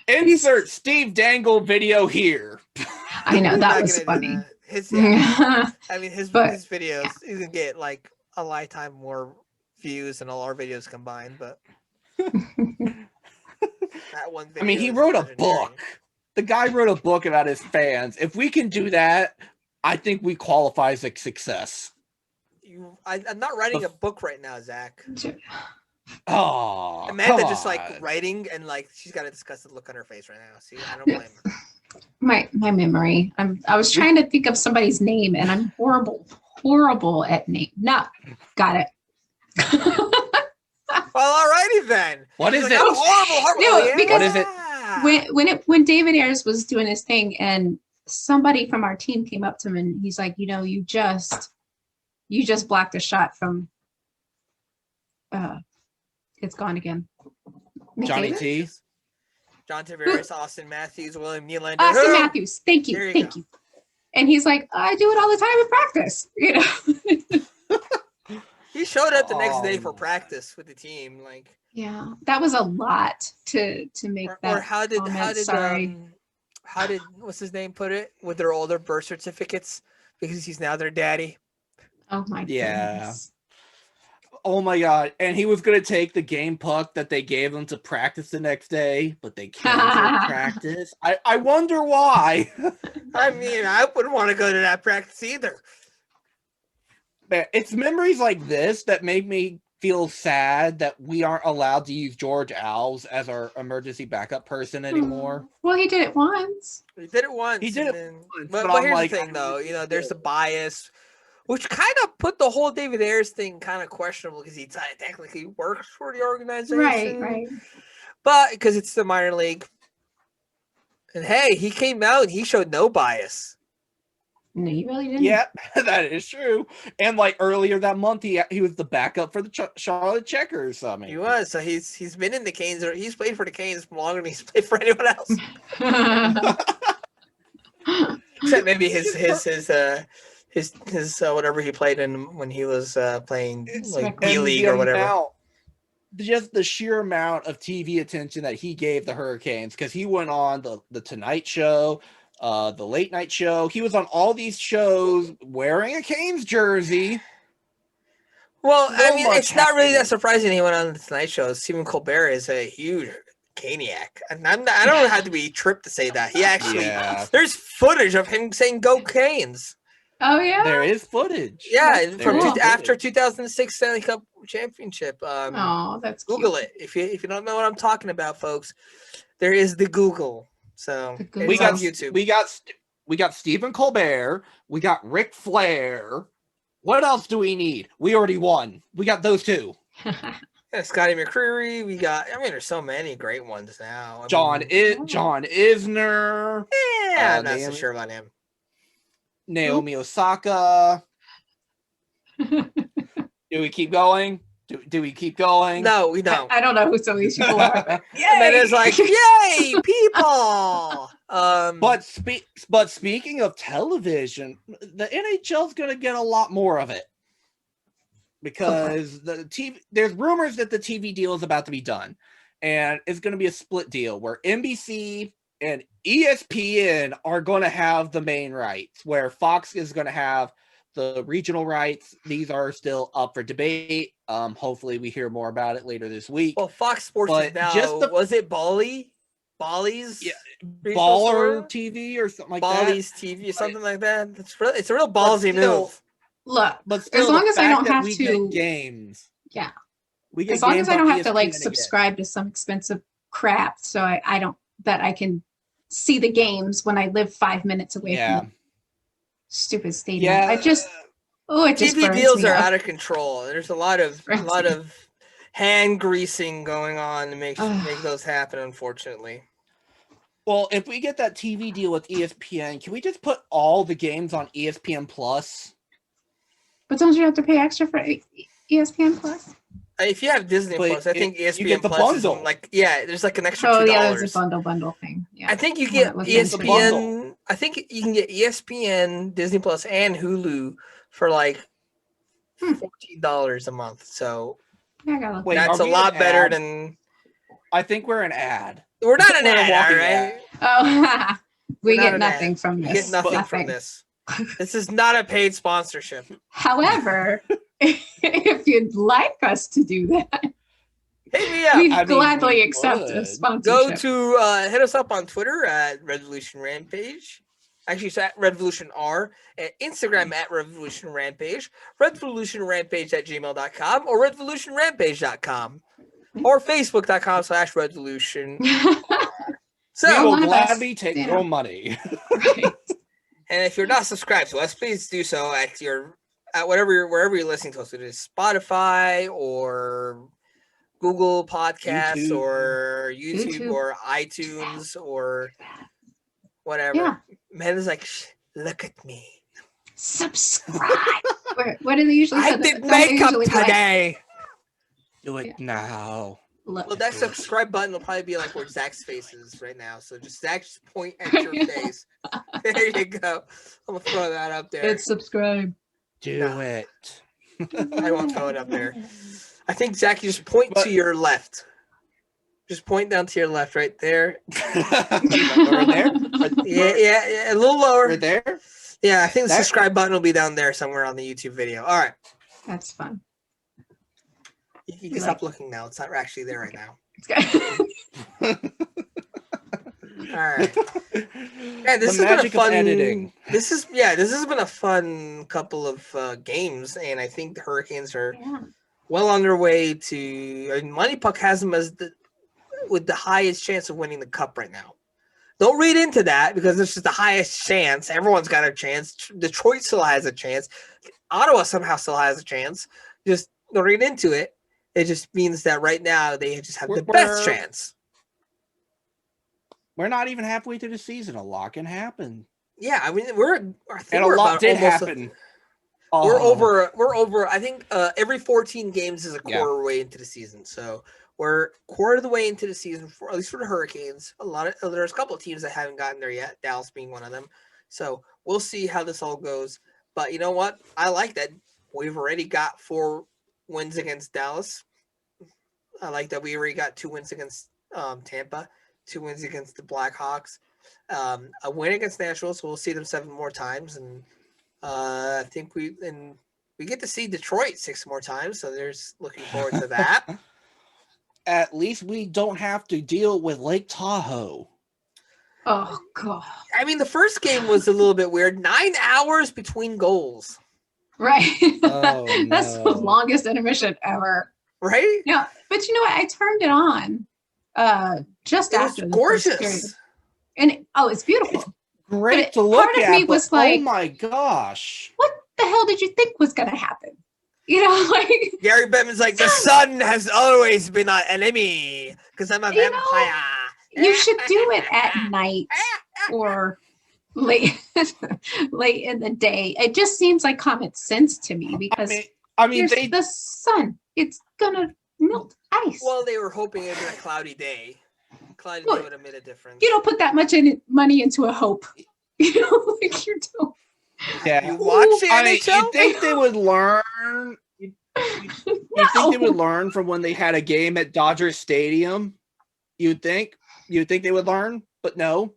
Insert Steve Dangle video here. I know We're that not was gonna do funny. that. His, Yeah. I mean, his But- videos, he's gonna get like a lifetime more views than all our videos combined. But that one video, I mean, he is wrote a legendary. book. The guy wrote a book about his fans. If we can do that, I think we qualify as a success. I'm not writing a book right now, Zach. Oh, Amanda come just like on. writing and like she's got a disgusted look on her face right now. See, I don't blame her. My memory. I was trying to think of somebody's name, and I'm horrible at name. No, got it. Well, alrighty then. What She's is like, it? I'm horrible. No, Yeah. because- What is it? When David Ayers was doing his thing, and somebody from our team came up to him, and he's like, you just blocked a shot from. It's gone again. Johnny McDavid? T. John Tavares, Austin Matthews, William Nylander. Austin Who? Matthews. Thank you. There you Thank go. you. And he's like, I do it all the time in practice. He showed up the next day Oh, for my practice with the team. Like, Yeah, that was a lot to make that. or how did sorry. what's his name put it with their older birth certificates because he's now their daddy. Oh my Yeah. goodness. Oh my god! And he was gonna take the game puck that they gave him to practice the next day, but they canceled practice. I wonder why. I mean, I wouldn't want to go to that practice either. Man, it's memories like this that make me feel sad that we aren't allowed to use George Alves as our emergency backup person anymore. Well, he did it once. He did it once. He did and it then- once, But, but but I'm here's like, the thing, I though. really You know, there's do. the bias, which kind of put the whole David Ayers thing kind of questionable because he technically works for the organization. Right. But because it's the minor league. And hey, he came out and he showed no bias. No, you really didn't. Yep, that is true. And like earlier that month, he was the backup for the Charlotte Checkers. I mean, He was. So he's been in the Canes, or he's played for the Canes longer than he's played for anyone else. Except maybe his whatever he played in when he was playing like B and League the or whatever. Just the sheer amount of TV attention that he gave the Hurricanes, because he went on the Tonight Show, the Late Night Show. He was on all these shows wearing a Canes jersey. Well, So I mean, much it's not really that happening. surprising he went on the Tonight Show. Stephen Colbert is a huge Caniac. And I don't have to be tripped to say that. He actually, Yeah, there's footage of him saying "Go Canes." Oh yeah. there is footage. Yeah, There from is after footage. 2006 Stanley Cup Championship. Oh, that's cute. Google it if you don't know what I'm talking about, folks. There is the Google. So The it's Google. We got on YouTube. we got Stephen Colbert. We got Ric Flair. What else do we need? We already won. We got those two. Yeah, Scotty McCreery. We got. I mean, there's so many great ones now. I John mean, John Isner, Yeah, I'm not so Naomi- sure about him. Naomi Osaka. Do we keep going? Do we keep going? No, we don't. I don't know who some of these people are. But And then it's like, yay, people! But speaking of television, the NHL's going to get a lot more of it because the TV. There's rumors that the TV deal is about to be done, and it's going to be a split deal where NBC and ESPN are going to have the main rights, where Fox is going to have the regional rights. These are still up for debate. Hopefully, we hear more about it later this week. Well, Fox Sports But is now. just the- Was it Bally's? Yeah, regional Baller store? TV or something like that. Bally's TV, something like that. It's a real ballsy still- move. look, But still, long the as I fact don't that have we to- get games. Yeah. We get as long as games I on don't have to like ESPN again. subscribe to some expensive crap, so I don't that I can see the games when I live 5 minutes away Yeah. from the stupid stadium. Yeah. It just TV burns deals me are up. out of control. There's a lot of hand greasing going on to make Ugh. those happen. Unfortunately, Well, if we get that TV deal with ESPN, can we just put all the games on ESPN Plus? But don't you have to pay extra for ESPN Plus? if you have Disney But Plus, I think you ESPN get the Plus is bundle. like there's like an extra Oh $2. yeah, there's a bundle thing. Yeah. I think you When get it was mentioned. ESPN. I think you can get ESPN, Disney Plus, and Hulu for like $14 a month. So Yeah, I gotta look. Wait, that's are a we lot an better ad? than. I think we're an ad. We're not an We're a ad, walking all ad. right? Oh, we We're not get an nothing ad. from You this. get nothing from this. This is not a paid sponsorship. However, if you'd like us to do that, Hit me up. we'd I mean, gladly we accept would. a Go sponsorship. to hit us up on Twitter at Resolution Rampage. Actually, it's at Revolution R, and Instagram at Revolution Rampage, revolutionrampage@gmail.com, or revolutionrampage.com, or facebook.com/revolution. So, We will one of us, gladly take you your know. money. Right. and if you're not subscribed to us, please do so at wherever you're listening to us. It is Spotify or Google Podcasts YouTube. or YouTube YouTube. or iTunes or whatever. Yeah. Man is like, look at me. Subscribe. What do they usually say? I did Don't they makeup usually be like, today. Do it now. look. Well, that subscribe button will probably be like where Zach's face is right now. So just Zach, just point at your face. There you go. I'm gonna throw that up there. It's subscribe. Do No. it. I won't throw it up there. I think Zach, you just point But- to your left. Just point down to your left, right there. Right there? Yeah, a little lower. Right there? Yeah, I think the That- subscribe button will be down there somewhere on the YouTube video. All right, That's fun. you can stop looking now. It's not actually there right now. It's good. All right. Yeah, this The has been a magic of fun editing. This has been a fun couple of games, and I think the Hurricanes are Yeah. well on their way to. I mean, Money Puck has them as with the highest chance of winning the cup right now. Don't read into that because this is the highest chance. Everyone's got a chance. Detroit still has a chance. Ottawa somehow still has a chance. Just don't read into it. It just means that right now they just have the best chance. We're not even halfway through the season. A lot can happen. Yeah, I mean I think And a we're lot about did almost happen. We're Oh. over. I think every 14 games is a Yeah. quarter way into the season. So we're quarter of the way into the season for at least for the Hurricanes. There's a couple of teams that haven't gotten there yet. Dallas being one of them. So we'll see how this all goes. But you know what? I like that we've already got 4 wins against Dallas. I like that we already got 2 wins against Tampa, 2 wins against the Blackhawks, a win against Nashville. So we'll see them 7 more times, and I think we get to see Detroit 6 more times. So there's looking forward to that. At least we don't have to deal with Lake Tahoe. Oh god. I mean, the first game was a little bit weird. 9 hours between goals, Right. Oh, That's the no. longest intermission ever. right? Yeah, but you know what? I turned it on just It was after the first period. gorgeous. And it's beautiful. Great But to look part of at. me but was like- oh my gosh. What the hell did you think was gonna happen? You know, like Gary Bettman's like, the sun has always been an enemy because I'm a You know, vampire. you should do it at night or late late in the day. It just seems like common sense to me because I mean, there's they the sun. It's gonna melt ice. Well, they were hoping it'd be a cloudy day. Cloudy day Look, would have made a difference. you don't put that much money into a hope. You know, like you don't. yeah. You watch the I mean, NHL? you think they would learn? You think they would learn from when they had a game at Dodger Stadium? You'd think they would learn, but no.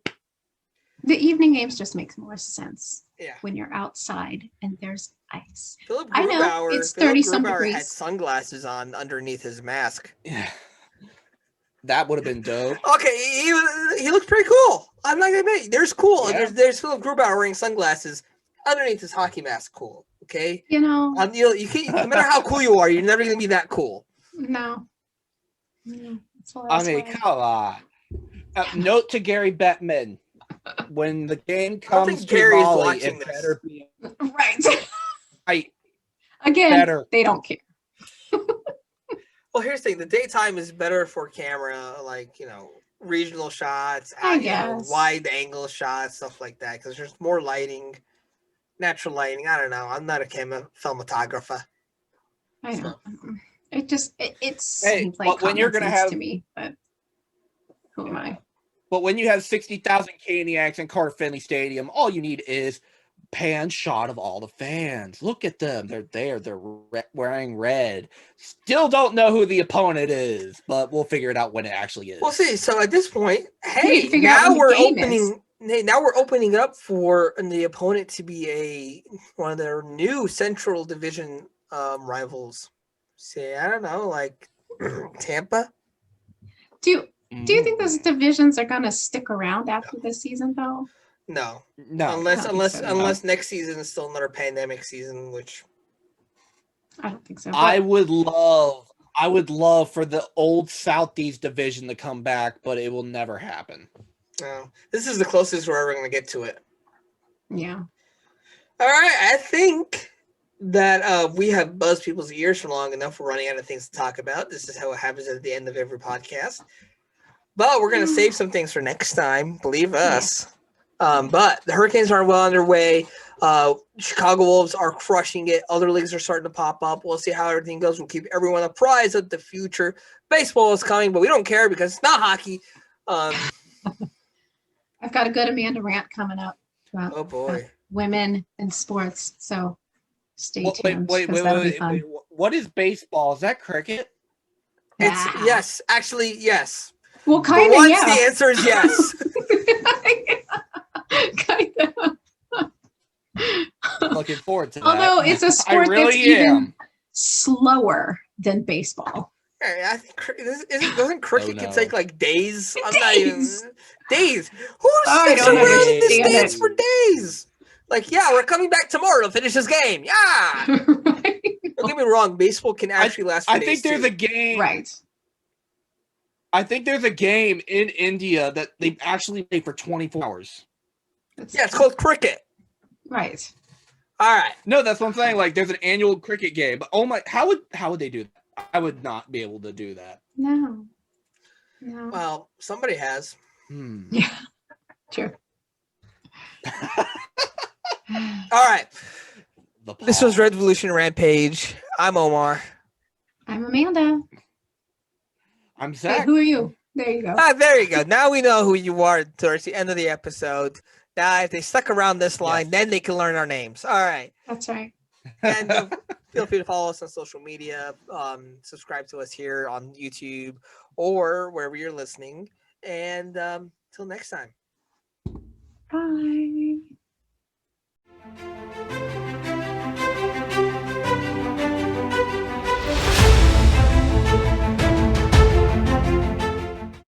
The evening games just makes more sense Yeah. when you're outside and there's ice. Philip I know, Grubauer, it's Philip 30-some Grubauer had degrees. sunglasses on underneath his mask. Yeah. That would have been dope. Okay, he looks pretty cool. I'm not gonna admit there's cool. Yeah. There's Philip Grubauer wearing sunglasses underneath his hockey mask. Cool. Okay. You know, You can't. No matter how cool you are, you're never gonna be that cool. no. That's all I mean, come on. Note to Gary Bettman: when the game don't comes think to Gary's Molly, watching it this. better be right. right. Again, Better. they don't care. Well, here's the thing: the daytime is better for camera, like regional shots, I guess. wide angle shots, stuff like that, because there's more lighting, natural lighting. I don't know. I'm not a filmographer. I know. It just it Hey, seems like but when you're common gonna sense have- to me, but who am I? But when you have 60,000 Caniacs in Carter Finley Stadium, all you need is pan shot of all the fans. Look at them. They're there. They're wearing red. Still don't know who the opponent is, but we'll figure it out when it actually is. We'll see. So at this point, need hey, to figure out now when the we're game is. opening. Hey, now we're opening up for the opponent to be one of their new Central Division rivals. Say, I don't know, like Tampa. Do you think those divisions are gonna stick around after this season though? No, No. unless I don't think so, no. unless next season is still another pandemic season, which I don't think so. I but- would love for the old Southeast division to come back, but it will never happen. no. This is the closest we're ever going to get to it. yeah. All right, I think that we have buzzed people's ears for long enough. We're running out of things to talk about. This is how it happens at the end of every podcast. But we're going to save some things for next time, believe us. But the Hurricanes are well underway. Chicago Wolves are crushing it. Other leagues are starting to pop up. We'll see how everything goes. We'll keep everyone apprised of the future. Baseball is coming, but we don't care because it's not hockey. I've got a good Amanda rant coming up about Oh, boy. women in sports. So stay Wait, tuned. wait, 'cause that'll be fun. wait. What is baseball? Is that cricket? It's Ah. yes, actually, yes. Well, But kind of, once yeah. the answer is yes. kind of. Looking forward to that. Although it's a sport I really that's even am. slower than baseball. I think doesn't cricket no. can take like days? I'm not Days. even days. Who I sits don't around in this understand dance it. for days? Like, yeah, we're coming back tomorrow to finish this game. Yeah. Right. Don't get me wrong, baseball can actually last for I days think there's too. a game. Right. I think there's a game in India that they actually play for 24 hours. Yeah, it's called cricket. Right. All right. No, that's what I'm saying. Like, there's an annual cricket game. But oh my, how would they do that? I would not be able to do that. No. No. Well, somebody has. Yeah. True. All right. The This was paw. Red Revolution Rampage. I'm Omar. I'm Amanda. I'm Wait, Zach. who are you? There you go. There you go. Now we know who you are towards the end of the episode. Now, if they stuck around this line, Yes. then they can learn our names. All right. That's right. And feel free to follow us on social media. Subscribe to us here on YouTube or wherever you're listening. And till next time. Bye.